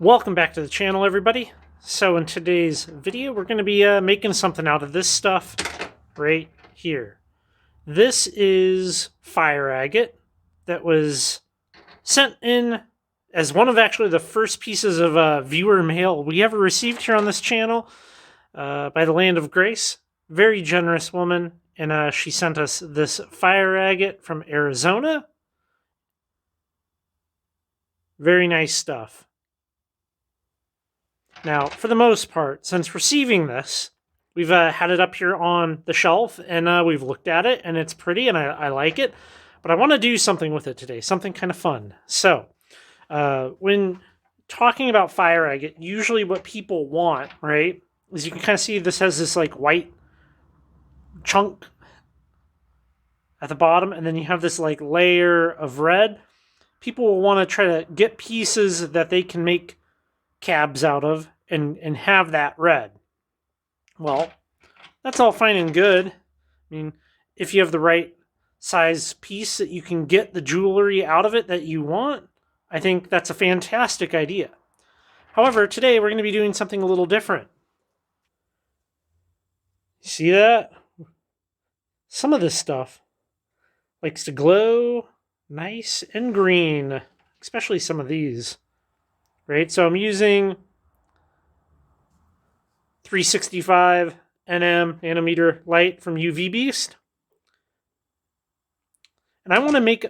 Welcome back to the channel, everybody. So in today's video, we're going to be making something out of this stuff right here. This is Fire Agate that was sent in as one of actually the first pieces of viewer mail we ever received here on this channel by the Land of Grace. Very generous woman, and she sent us this Fire Agate from Arizona. Very nice stuff. Now, for the most part, since receiving this, we've had it up here on the shelf, and we've looked at it, and it's pretty, and I like it. But I want to do something with it today, something kind of fun. So, when talking about Fire Agate, usually what people want, right, is you can kind of see this has this like white chunk at the bottom, and then you have this like layer of red. People will want to try to get pieces that they can make cabs out of and have that red. Well, that's all fine and good. I mean, if you have the right size piece that you can get the jewelry out of it that you want, I think that's a fantastic idea. However, today we're going to be doing something a little different. See that? Some of this stuff likes to glow nice and green, especially some of these. Right, so I'm using 365 nanometer light from uvBeast. And I want to make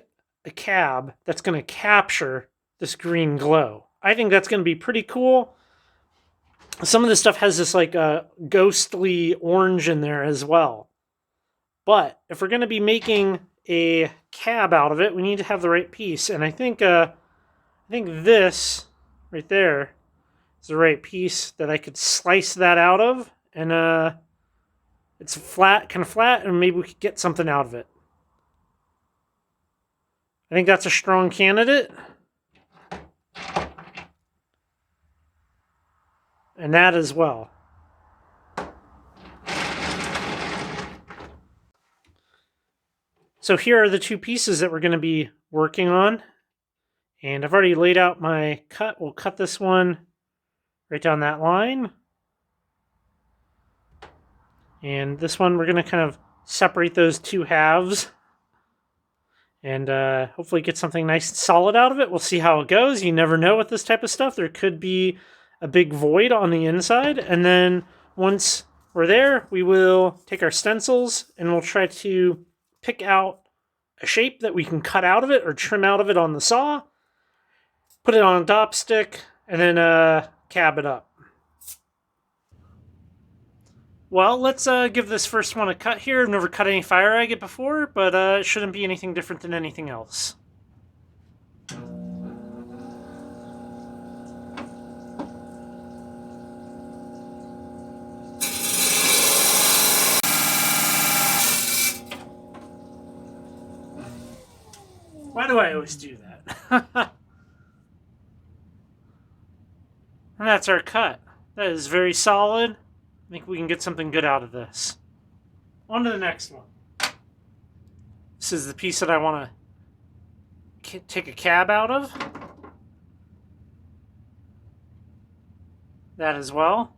a cab that's going to capture this green glow. I think that's going to be pretty cool. Some of this stuff has this like ghostly orange in there as well. But if we're going to be making a cab out of it, we need to have the right piece. And I think this right there is the right piece that I could slice that out of, and it's flat, kind of flat, and maybe we could get something out of it. I think that's a strong candidate. And that as well. So here are the two pieces that we're going to be working on. And I've already laid out my cut. We'll cut this one right down that line. And this one, we're going to kind of separate those two halves. And hopefully get something nice and solid out of it. We'll see how it goes. You never know with this type of stuff. There could be a big void on the inside. And then once we're there, we will take our stencils and we'll try to pick out a shape that we can cut out of it or trim out of it on the saw. Put it on a top stick, and then cab it up. Well, let's give this first one a cut here. I've never cut any Fire Agate before, but it shouldn't be anything different than anything else. Why do I always do that? And that's our cut. That is very solid. I think we can get something good out of this. On to the next one. This is the piece that I want to take a cab out of. That as well.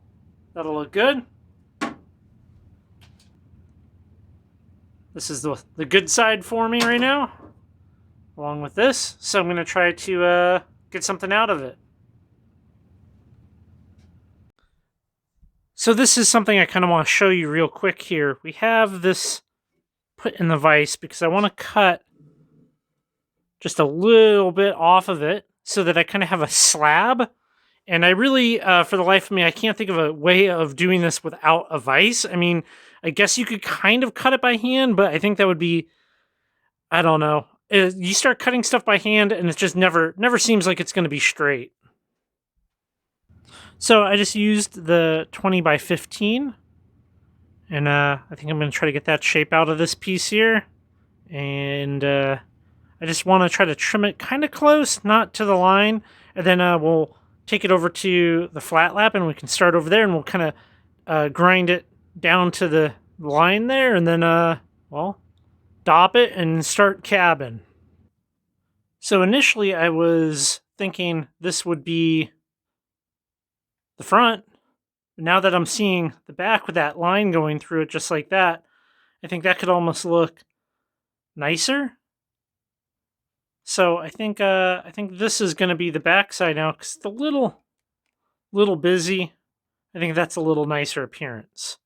That'll look good. This is the good side for me right now, along with this. So I'm going to try to get something out of it. So this is something I kind of want to show you real quick here. We have this put in the vise because I want to cut just a little bit off of it so that I kind of have a slab. And I really, for the life of me, I can't think of a way of doing this without a vise. I mean, I guess you could kind of cut it by hand, but I think that would be, I don't know. You start cutting stuff by hand and it just never seems like it's going to be straight. So I just used the 20 by 15, and I think I'm going to try to get that shape out of this piece here. And I just want to try to trim it kind of close, not to the line, and then we'll take it over to the flat lap, and we can start over there, and we'll kind of grind it down to the line there, and then, well, dop it and start cabbing. So initially I was thinking this would be the front. But now that I'm seeing the back with that line going through it just like that, I think that could almost look nicer. So I think this is going to be the back side now because it's a little busy. I think that's a little nicer appearance.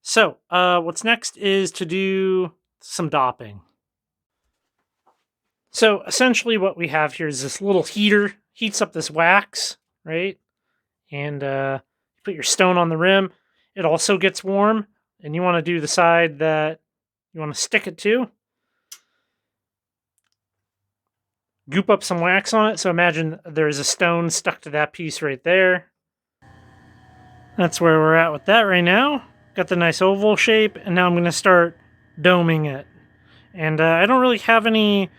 So what's next is to do some dopping. So essentially what we have here is this little heater, heats up this wax, right? And you put your stone on the rim. It also gets warm, and you want to do the side that you want to stick it to. Goop up some wax on it. So imagine there's a stone stuck to that piece right there. That's where we're at with that right now. Got the nice oval shape, and now I'm going to start doming it. And I don't really have any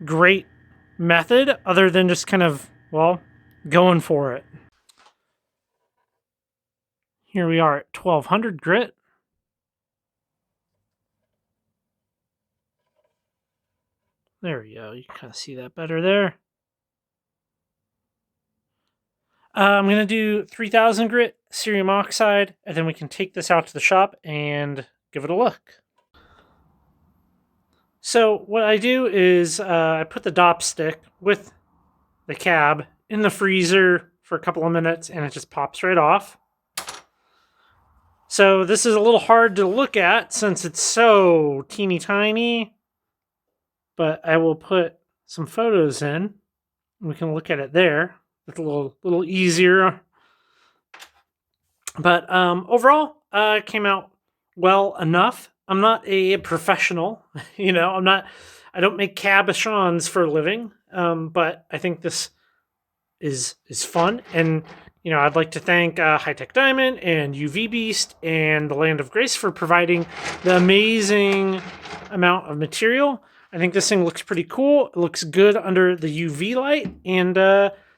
great method other than just kind of, well, going for it. Here we are at 1200 grit. There we go. You can kind of see that better there. I'm going to do 3000 grit cerium oxide, and then we can take this out to the shop and give it a look. So what I do is I put the dop stick with the cab in the freezer for a couple of minutes, and it just pops right off. So this is a little hard to look at since it's so teeny tiny, but I will put some photos in. We can look at it there. It's a little easier. But overall, it came out well enough. I'm not a professional, you know. I don't make cabochons for a living, but I think this is fun. And you know, I'd like to thank High Tech Diamond and uvBeast and the Land of Grace for providing the amazing amount of material. I think this thing looks pretty cool. It looks good under the UV light. And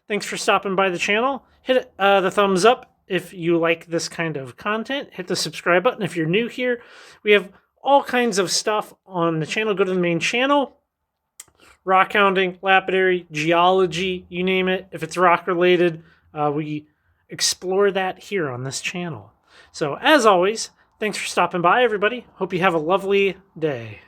thanks for stopping by the channel. Hit the thumbs up if you like this kind of content. Hit the subscribe button if you're new here. We have all kinds of stuff on the channel. Go to the main channel. Rockhounding, lapidary, geology, you name it. If it's rock related, we explore that here on this channel. So as always, thanks for stopping by, everybody. Hope you have a lovely day.